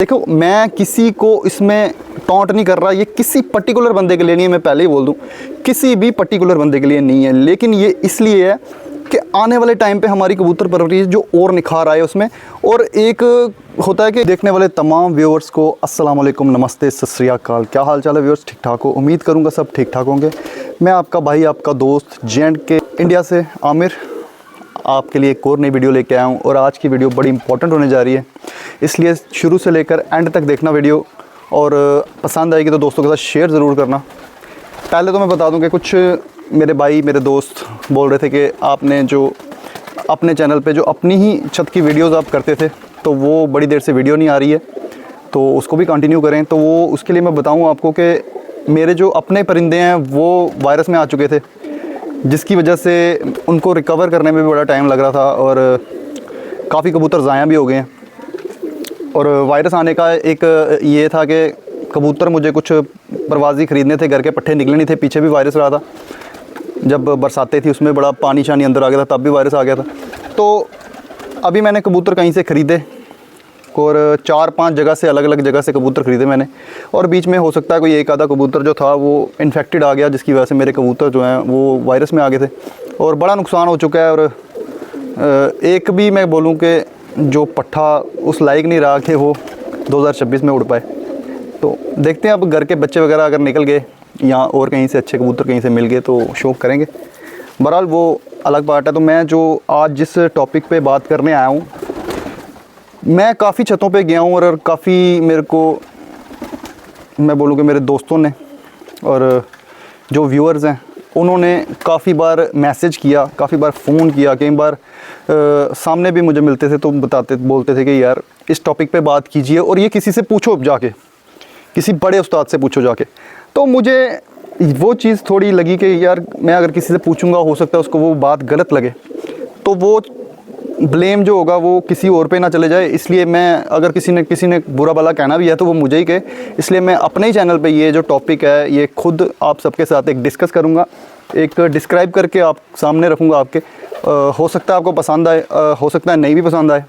देखो, मैं किसी को इसमें टॉन्ट नहीं कर रहा, ये किसी पर्टिकुलर बंदे के लिए नहीं है, मैं पहले ही बोल दूं, किसी भी पर्टिकुलर बंदे के लिए नहीं है। लेकिन ये इसलिए है कि आने वाले टाइम पे हमारी कबूतर परवरिश जो और निखार आए उसमें। और एक होता है कि देखने वाले तमाम व्यूअर्स को अस्सलाम वालेकुम, नमस्ते, सत श्री अकाल। क्या हाल चाल है व्यूअर्स? ठीक ठाक हो? उम्मीद करूँगा सब ठीक ठाक होंगे। मैं आपका भाई, आपका दोस्त J&K इंडिया से आमिर आपके लिए एक और नई वीडियो लेके आया हूँ। और आज की वीडियो बड़ी इंपॉर्टेंट होने जा रही है, इसलिए शुरू से लेकर एंड तक देखना वीडियो। और पसंद आएगी तो दोस्तों के साथ शेयर ज़रूर करना। पहले तो मैं बता दूं कि कुछ मेरे भाई, मेरे दोस्त बोल रहे थे कि आपने जो अपने चैनल पे जो अपनी ही छत की वीडियोज़ आप करते थे, तो वो बड़ी देर से वीडियो नहीं आ रही है, तो उसको भी कंटिन्यू करें। तो वो उसके लिए मैं बताऊँ आपको कि मेरे जो अपने परिंदे हैं वो वायरस में आ चुके थे, जिसकी वजह से उनको रिकवर करने में भी बड़ा टाइम लग रहा था और काफ़ी कबूतर ज़ाया भी हो गए हैं। और वायरस आने का एक ये था कि कबूतर मुझे कुछ परवाज़ी ख़रीदने थे, घर के पट्ठे निकले नहीं थे, पीछे भी वायरस रहा था। जब बरसातें थी उसमें बड़ा पानी शानी अंदर आ गया था, तब भी वायरस आ गया था। तो अभी मैंने कबूतर कहीं से ख़रीदे और 4-5 जगह से, अलग अलग जगह से कबूतर ख़रीदे मैंने। और बीच में हो सकता है कोई एक आधा कबूतर जो था वो इन्फेक्टेड आ गया, जिसकी वजह से मेरे कबूतर जो हैं वो वायरस में आ गए थे और बड़ा नुकसान हो चुका है। और एक भी मैं बोलूँ कि जो पट्ठा उस लायक नहीं रहा कि वो 2026 में उड़ पाए। तो देखते हैं, अब घर के बच्चे वगैरह अगर निकल गए या और कहीं से अच्छे कबूतर कहीं से मिल गए तो शौक़ करेंगे। बहरहाल वो अलग बात है। तो मैं जो आज जिस टॉपिक पे बात करने आया हूँ, मैं काफ़ी छतों पे गया हूँ और काफ़ी मेरे को, मैं बोलूँ कि मेरे दोस्तों ने और जो व्यूअर्स हैं उन्होंने काफ़ी बार मैसेज किया, काफ़ी बार फ़ोन किया, कई बार सामने भी मुझे मिलते थे तो बोलते थे कि यार इस टॉपिक पे बात कीजिए और ये किसी से पूछो जाके, किसी बड़े उस्ताद से पूछो जाके। तो मुझे वो चीज़ थोड़ी लगी कि यार मैं अगर किसी से पूछूंगा हो सकता है उसको वो बात गलत लगे, तो वो ब्लेम जो होगा वो किसी और पे ना चले जाए। इसलिए मैं, अगर किसी ने बुरा भला कहना भी है तो वो मुझे ही कहे। इसलिए मैं अपने ही चैनल पे ये जो टॉपिक है ये खुद आप सबके साथ एक डिस्कस करूँगा, एक डिस्क्राइब करके आप सामने रखूँगा आपके। हो सकता है आपको पसंद आए, हो सकता है नहीं भी पसंद आए।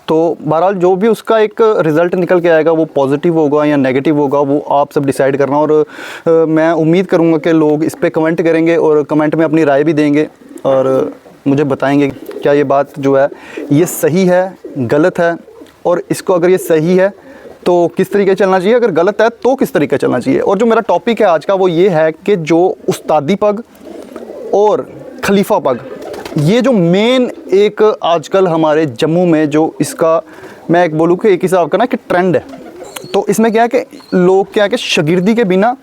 तो बहरहाल जो भी उसका एक रिज़ल्ट निकल के आएगा वो पॉजिटिव होगा या नेगेटिव होगा वो आप सब डिसाइड करना। और मैं उम्मीद करूँगा कि लोग इस पर कमेंट करेंगे और कमेंट में अपनी राय भी देंगे और मुझे बताएंगे क्या ये बात जो है ये सही है, गलत है, और इसको अगर ये सही है तो किस तरीके चलना चाहिए, अगर गलत है तो किस तरीके चलना चाहिए। और जो मेरा टॉपिक है आज का वो ये है कि जो उस्तादी पग और खलीफा पग, ये जो मेन एक आजकल हमारे जम्मू में जो इसका मैं एक बोलूँ कि एक हिसाब का ना कि ट्रेंड है। तो इसमें क्या है कि लोग क्या है कि शागिर्दी के बिना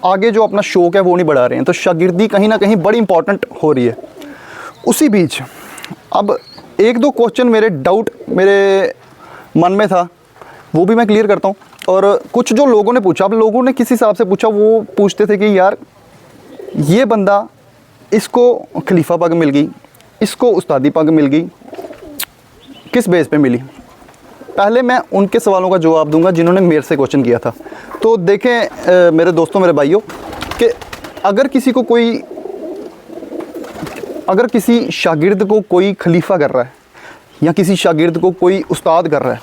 आगे जो अपना शौक़ है वो नहीं बढ़ा रहे हैं। तो शागिर्दी कहीं ना कहीं बड़ी इंपॉर्टेंट हो रही है। उसी बीच अब एक दो क्वेश्चन मेरे डाउट मेरे मन में था, वो भी मैं क्लियर करता हूँ। और कुछ जो लोगों ने पूछा, अब लोगों ने किस हिसाब से पूछा, वो पूछते थे कि यार ये बंदा, इसको खलीफा पग मिल गई, इसको उस्तादी पग मिल गई, किस बेस पे मिली। पहले मैं उनके सवालों का जवाब दूंगा जिन्होंने मेरे से क्वेश्चन किया था। तो देखें मेरे दोस्तों, मेरे भाइयों, कि अगर किसी शागिर्द को कोई खलीफा कर रहा है या किसी शागिर्द को कोई उस्ताद कर रहा है,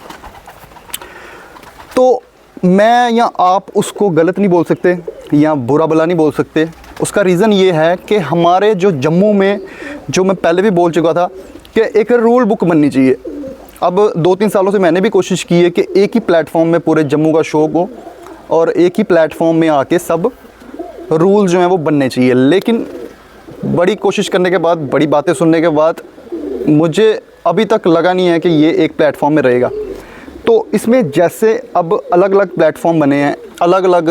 तो मैं या आप उसको गलत नहीं बोल सकते या बुरा भला नहीं बोल सकते। उसका रीज़न ये है कि हमारे जो जम्मू में, जो मैं पहले भी बोल चुका था कि एक रूल बुक बननी चाहिए। अब 2-3 सालों से मैंने भी कोशिश की है कि एक ही प्लेटफॉर्म में पूरे जम्मू का शौक़ हो और एक ही प्लेटफॉर्म में आके सब रूल जो हैं वो बनने चाहिए। लेकिन बड़ी कोशिश करने के बाद, बड़ी बातें सुनने के बाद मुझे अभी तक लगा नहीं है कि ये एक प्लेटफॉर्म में रहेगा। तो इसमें जैसे अब अलग अलग प्लेटफॉर्म बने हैं, अलग अलग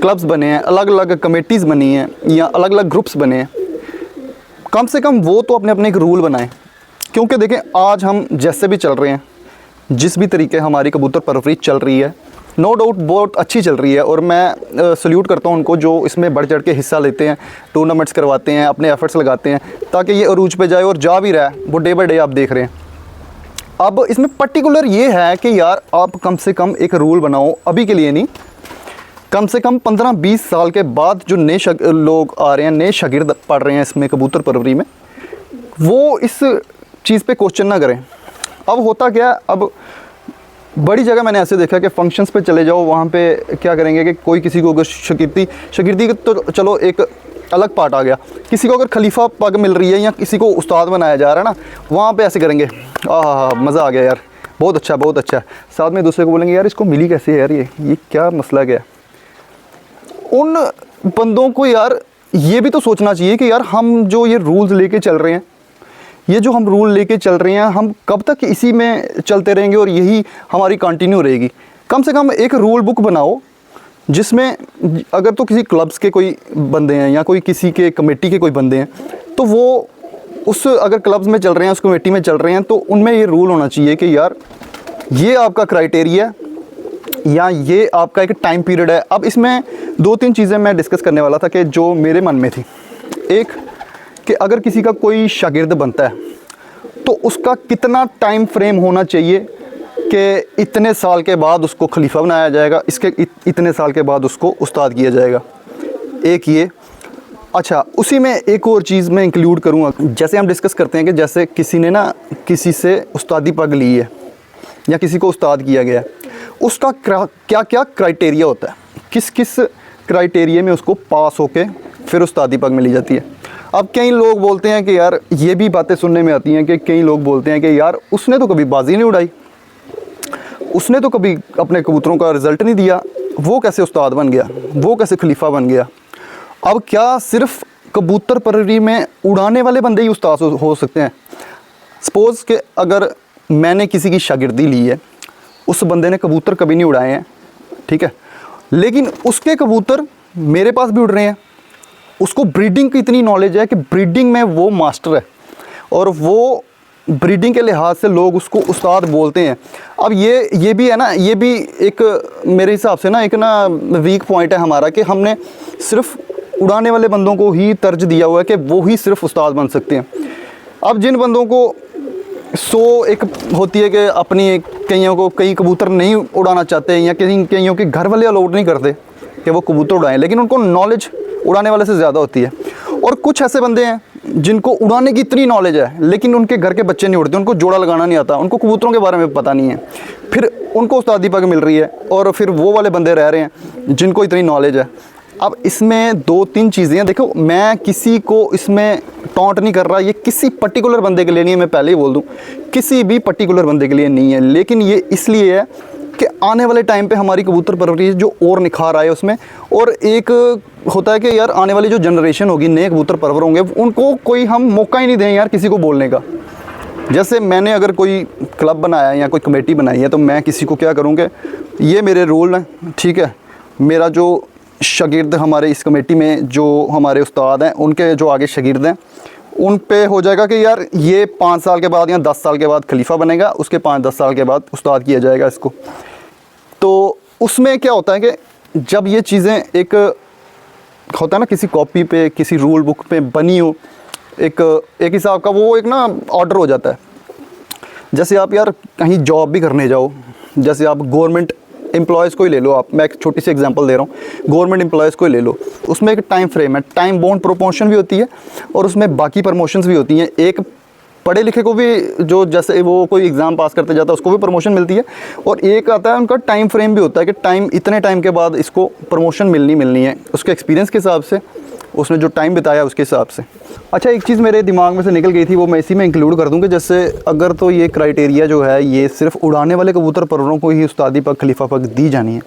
क्लब्स बने हैं, अलग अलग कमेटीज़ बनी हैं या अलग अलग ग्रुप्स बने हैं, कम से कम वो तो अपने अपने एक रूल बनाएं। क्योंकि देखें, आज हम जैसे भी चल रहे हैं, जिस भी तरीके हमारी कबूतर परवरिश चल रही है, नो डाउट बहुत अच्छी चल रही है। और मैं सल्यूट करता हूँ उनको जो इसमें बढ़ चढ़ के हिस्सा लेते हैं, टूर्नामेंट्स करवाते हैं, अपने एफर्ट्स लगाते हैं ताकि ये अरूज पे जाए और जा भी रहा है, वो डे बाई डे आप देख रहे हैं। अब इसमें पर्टिकुलर ये है कि यार आप कम से कम एक रूल बनाओ, अभी के लिए नहीं, कम से कम 15-20 साल के बाद जो नए लोग आ रहे हैं, नए शागिर्द पढ़ रहे हैं इसमें कबूतर परवरी में, वो इस चीज़ पे क्वेश्चन ना करें। अब होता क्या, अब बड़ी जगह मैंने ऐसे देखा कि फंक्शंस पे चले जाओ, वहाँ पे क्या करेंगे कि कोई किसी को अगर शागिर्दी तो चलो एक अलग पार्ट आ गया, किसी को अगर खलीफा पग मिल रही है या किसी को उस्ताद बनाया जा रहा है ना, वहाँ पे ऐसे करेंगे, मज़ा आ गया यार, बहुत अच्छा बहुत अच्छा। साथ में दूसरे को बोलेंगे यार इसको मिली कैसे है यार, ये क्या मसला क्या है। उन बंदों को यार ये भी तो सोचना चाहिए कि यार हम जो ये रूल्स लेके चल रहे हैं, ये जो हम रूल लेके चल रहे हैं, हम कब तक इसी में चलते रहेंगे और यही हमारी कंटिन्यू रहेगी। कम से कम एक रूल बुक बनाओ जिसमें अगर तो किसी क्लब्स के कोई बंदे हैं या कोई किसी के कमेटी के कोई बंदे हैं, तो वो उस अगर क्लब्स में चल रहे हैं, उस कमेटी में चल रहे हैं, तो उनमें ये रूल होना चाहिए कि यार ये आपका क्राइटेरिया या ये आपका एक टाइम पीरियड है। अब इसमें 2-3 चीज़ें मैं डिस्कस करने वाला था कि जो मेरे मन में थी। एक कि अगर किसी का कोई शागिर्द बनता है तो उसका कितना टाइम फ्रेम होना चाहिए कि इतने साल के बाद उसको खलीफा बनाया जाएगा, इसके इतने साल के बाद उसको उस्ताद किया जाएगा। एक ये, अच्छा उसी में एक और चीज़ मैं इंक्लूड करूँगा। जैसे हम डिस्कस करते हैं कि जैसे किसी ने ना किसी से उस्तादी पग ली है या किसी को उस्ताद किया गया है, उसका क्या क्या क्राइटेरिया होता है, किस किस क्राइटेरिया में उसको पास होके फिर उस्तादी पग मिली जाती है। अब कई लोग बोलते हैं कि यार, ये भी बातें सुनने में आती हैं कि कई लोग बोलते हैं कि यार उसने तो कभी बाजी नहीं उड़ाई, उसने तो कभी अपने कबूतरों का रिज़ल्ट नहीं दिया, वो कैसे उस्ताद बन गया, वो कैसे खलीफा बन गया। अब क्या सिर्फ कबूतर परवरी में उड़ाने वाले बंदे ही उस्ताद हो सकते हैं? सपोज़ कि अगर मैंने किसी की शागिर्दी ली है, उस बंदे ने कबूतर कभी नहीं उड़ाए हैं, ठीक है, लेकिन उसके कबूतर मेरे पास भी उड़ रहे हैं, उसको ब्रीडिंग की इतनी नॉलेज है कि ब्रीडिंग में वो मास्टर है और वो ब्रीडिंग के लिहाज से लोग उसको उस्ताद बोलते हैं। अब ये भी है ना, ये भी एक मेरे हिसाब से ना एक ना वीक पॉइंट है हमारा कि हमने सिर्फ उड़ाने वाले बंदों को ही तर्ज दिया हुआ है कि वो ही सिर्फ उस्ताद बन सकते हैं। अब जिन बंदों को एक होती है कि अपनी कईयों को कई कबूतर नहीं उड़ाना चाहते या कईयों के घर वाले अलाउड नहीं करते कि वो कबूतर उड़ाएं, लेकिन उनको नॉलेज उड़ाने वाले से ज़्यादा होती है। और कुछ ऐसे बंदे हैं जिनको उड़ाने की इतनी नॉलेज है लेकिन उनके घर के बच्चे नहीं उड़ते, उनको जोड़ा लगाना नहीं आता, उनको कबूतरों के बारे में पता नहीं है, फिर उनको उस्तादी पग मिल रही है और फिर वो वाले बंदे रह रहे हैं जिनको इतनी नॉलेज है। अब इसमें 2-3 चीज़ें हैं। देखो, मैं किसी को इसमें टॉन्ट नहीं कर रहा, ये किसी पर्टिकुलर बंदे के लिए नहीं है, मैं पहले ही बोल दूँ, किसी भी पर्टिकुलर बंदे के लिए नहीं है, लेकिन ये इसलिए है कि आने वाले टाइम पे हमारी कबूतर परवरिश जो और निखार आए उसमें। और एक होता है कि यार आने वाली जो जनरेशन होगी, नए कबूतर परवर होंगे, उनको कोई हम मौका ही नहीं दें यार किसी को बोलने का। जैसे मैंने अगर कोई क्लब बनाया है या कोई कमेटी बनाई है तो मैं किसी को क्या करूँगा, ये मेरे रूल हैं, ठीक है, मेरा जो शागिर्द हमारे इस कमेटी में जो हमारे उस्ताद हैं, उनके जो आगे शागिर्द हैं, उन पे हो जाएगा कि यार ये 5 साल के बाद या 10 साल के बाद खलीफा बनेगा, उसके 5-10 साल के बाद उस्ताद किया जाएगा इसको। तो उसमें क्या होता है कि जब ये चीज़ें एक होता है ना, किसी कॉपी पे किसी रूल बुक पे बनी हो एक हिसाब का, वो एक ना ऑर्डर हो जाता है। जैसे आप यार कहीं जॉब भी करने जाओ, जैसे आप गवर्नमेंट एम्प्लॉयज़ को ही ले लो, आप, मैं एक छोटी सी एग्जांपल दे रहा हूँ, गवर्नमेंट एम्प्लॉयज़ को ही ले लो, उसमें एक टाइम फ्रेम है, टाइम बाउंड प्रमोशन भी होती है और उसमें बाकी प्रमोशंस भी होती हैं। एक पढ़े लिखे को भी जो जैसे वो कोई एग्ज़ाम पास करते जाता है उसको भी प्रमोशन मिलती है, और एक आता है उनका टाइम फ्रेम भी होता है कि टाइम इतने टाइम के बाद इसको प्रमोशन मिलनी है, उसके एक्सपीरियंस के हिसाब से, उसने जो टाइम बिताया उसके हिसाब से। अच्छा, एक चीज़ मेरे दिमाग में से निकल गई थी, वो मैं इसी में इंक्लूड कर दूँ कि जैसे अगर तो ये क्राइटेरिया जो है ये सिर्फ उड़ाने वाले कबूतर परवरों को ही उस्तादी पग खलीफा पग दी जानी है,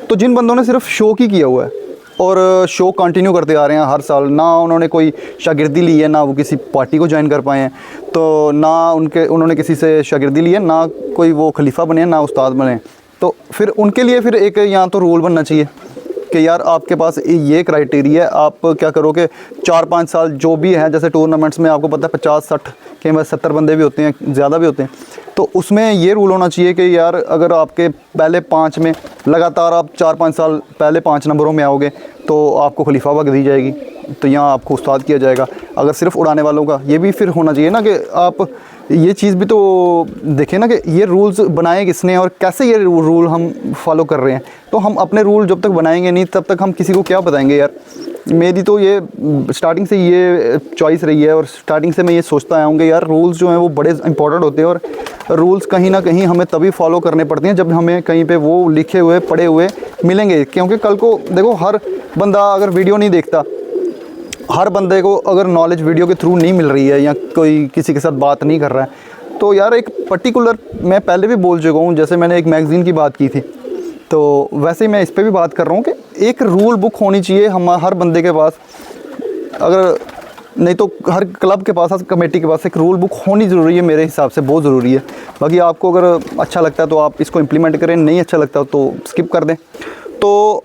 तो जिन बंदों ने सिर्फ शौक ही किया हुआ है और शो कंटिन्यू करते आ रहे हैं हर साल, ना उन्होंने कोई शागिर्दी ली है, ना वो किसी पार्टी को ज्वाइन कर पाए हैं, तो ना उन्होंने किसी से शागिर्दी ली है, ना कोई वो खलीफा बने, ना उस्ताद बने, तो फिर उनके लिए फिर एक यहाँ तो रूल बनना चाहिए कि यार आपके पास ये क्राइटेरिया है, आप क्या करोगे 4-5 साल जो भी है, जैसे टूर्नामेंट्स में आपको पता है 50-60 के बाद 70 बंदे भी होते हैं, ज़्यादा भी होते हैं, तो उसमें ये रूल होना चाहिए कि यार अगर आपके पहले 5 में लगातार आप 4-5 साल पहले 5 नंबरों में आओगे तो आपको खलीफा पग दी जाएगी, तो यहाँ आपको उस्ताद किया जाएगा। अगर सिर्फ उड़ाने वालों का, ये भी फिर होना चाहिए ना कि आप ये चीज़ भी तो देखें ना कि ये रूल्स बनाए किसने और कैसे ये रूल हम फॉलो कर रहे हैं। तो हम अपने रूल जब तक बनाएंगे नहीं तब तक हम किसी को क्या बताएंगे यार मेरी तो ये स्टार्टिंग से ये चॉइस रही है और स्टार्टिंग से मैं ये सोचता आया हूँ कि यार रूल्स जो हैं वो बड़े इंपॉर्टेंट होते हैं और रूल्स कहीं ना कहीं हमें तभी फॉलो करने पड़ते हैं जब हमें कहीं पे वो लिखे हुए पढ़े हुए मिलेंगे। क्योंकि कल को देखो, हर बंदा अगर वीडियो नहीं देखता, हर बंदे को अगर नॉलेज वीडियो के थ्रू नहीं मिल रही है या कोई किसी के साथ बात नहीं कर रहा है, तो यार एक पर्टिकुलर, मैं पहले भी बोल चुका हूँ, जैसे मैंने एक मैगज़ीन की बात की थी, तो वैसे ही मैं इस पे भी बात कर रहा हूँ कि एक रूल बुक होनी चाहिए हम हर बंदे के पास, अगर नहीं तो हर क्लब के पास, हर कमेटी के पास एक रूल बुक होनी ज़रूरी है, मेरे हिसाब से बहुत ज़रूरी है। बाकी आपको अगर अच्छा लगता है तो आप इसको इम्प्लीमेंट करें, नहीं अच्छा लगता तो स्किप कर दें। तो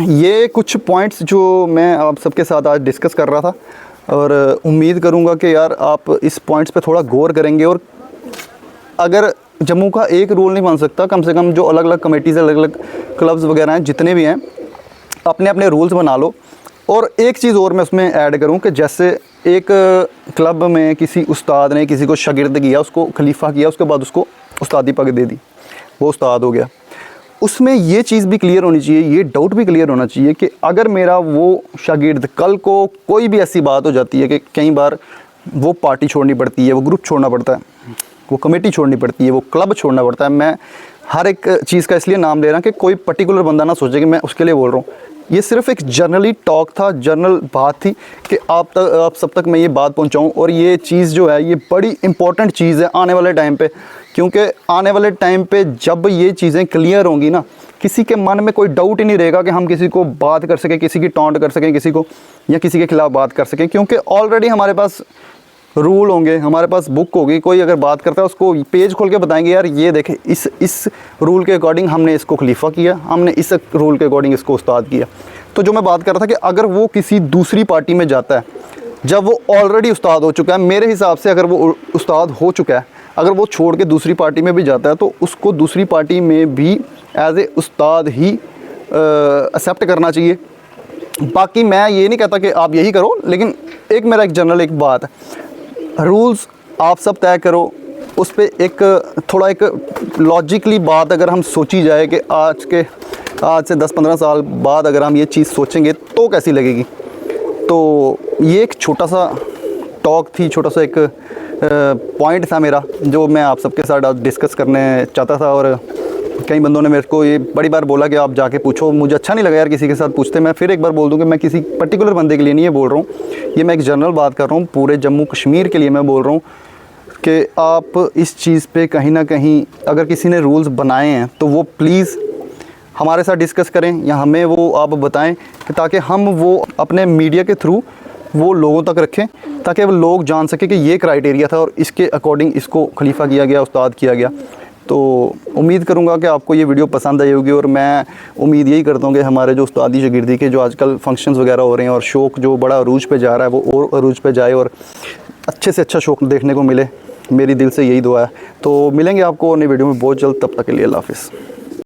ये कुछ पॉइंट्स जो मैं आप सबके साथ आज डिस्कस कर रहा था और उम्मीद करूँगा कि यार आप इस पॉइंट्स पे थोड़ा गौर करेंगे। और अगर जम्मू का एक रूल नहीं बन सकता, कम से कम जो अलग अलग कमेटीज़, अलग अलग क्लब्स वगैरह हैं, जितने भी हैं, अपने अपने रूल्स बना लो। और एक चीज़ और मैं उसमें ऐड करूं कि जैसे एक क्लब में किसी उस्ताद ने किसी को शागिर्द किया, उसको खलीफा किया, उसके बाद उसको उस्तादी पग दे दी, वो उस्ताद हो गया। उसमें ये चीज़ भी क्लियर होनी चाहिए, ये डाउट भी क्लियर होना चाहिए कि अगर मेरा वो शागिर्द कल को कोई भी ऐसी बात हो जाती है कि कई बार वो पार्टी छोड़नी पड़ती है, वो ग्रुप छोड़ना पड़ता है, वो कमेटी छोड़नी पड़ती है, वो क्लब छोड़ना पड़ता है। मैं हर एक चीज़ का इसलिए नाम ले रहा हूँ कि कोई पर्टिकुलर बंदा ना सोचे कि मैं उसके लिए बोल रहा हूँ। ये सिर्फ एक जर्नली टॉक था, जर्नल बात थी कि आप सब तक मैं ये बात पहुँचाऊँ। और ये चीज़ जो है ये बड़ी इंपॉर्टेंट चीज़ है आने वाले टाइम पे, क्योंकि आने वाले टाइम पे जब ये चीज़ें क्लियर होंगी ना, किसी के मन में कोई डाउट ही नहीं रहेगा कि हम किसी को बात कर सकें, किसी की टॉन्ट कर सकें किसी को, या किसी के खिलाफ़ बात कर सकें। क्योंकि ऑलरेडी हमारे पास रूल होंगे, हमारे पास बुक होगी, कोई अगर बात करता है उसको पेज खोल के बताएंगे, यार ये देखें इस रूल के अकॉर्डिंग हमने इसको खलीफा किया, हमने इस रूल के अकॉर्डिंग इसको उस्ताद किया। तो जो मैं बात कर रहा था कि अगर वो किसी दूसरी पार्टी में जाता है, जब वो ऑलरेडी उस्ताद हो चुका है, मेरे हिसाब से अगर वो उस्ताद हो चुका है, अगर वो छोड़ के दूसरी पार्टी में भी जाता है तो उसको दूसरी पार्टी में भी as a Ustad he accept करना चाहिए। बाकी मैं ये नहीं कहता कि आप यही करो, लेकिन एक मेरा एक जनरल एक बात है, रूल्स आप सब तय करो, उस पर एक थोड़ा एक लॉजिकली बात अगर हम सोची जाए कि आज से 10-15 साल बाद अगर हम ये चीज़ सोचेंगे तो कैसी लगेगी। तो ये एक छोटा सा टॉक थी, छोटा सा एक पॉइंट था मेरा जो मैं आप सबके साथ डिस्कस करने चाहता था। और कई बंदों ने मेरे को ये बड़ी बार बोला कि आप जाके पूछो, मुझे अच्छा नहीं लगा यार किसी के साथ पूछते। मैं फिर एक बार बोल दूं कि मैं किसी पर्टिकुलर बंदे के लिए नहीं ये बोल रहा हूँ, ये मैं एक जनरल बात कर रहा हूँ, पूरे जम्मू कश्मीर के लिए मैं बोल रहा हूँ कि आप इस चीज़ पे कहीं ना कहीं अगर किसी ने रूल्स बनाए हैं तो वो प्लीज़ हमारे साथ डिस्कस करें या हमें वो आप बताएं, ताकि हम वो अपने मीडिया के थ्रू वो लोगों तक रखें, ताकि वो लोग जान सकें कि ये क्राइटेरिया था और इसके अकॉर्डिंग इसको खलीफा किया गया, उस्ताद किया गया। तो उम्मीद करूँगा कि आपको ये वीडियो पसंद आई होगी। और मैं उम्मीद यही करता हूँ कि हमारे जो उस्तादी शागिर्दी के जो आजकल फंक्शंस वगैरह हो रहे हैं और शौक़ जो बड़ा अरूज पे जा रहा है वो और अरूज पे जाए और अच्छे से अच्छा शौक़ देखने को मिले, मेरी दिल से यही दुआ है। तो मिलेंगे आपको नई वीडियो में बहुत जल्द, तब तक के लिए अल्लाह हाफ़िज़।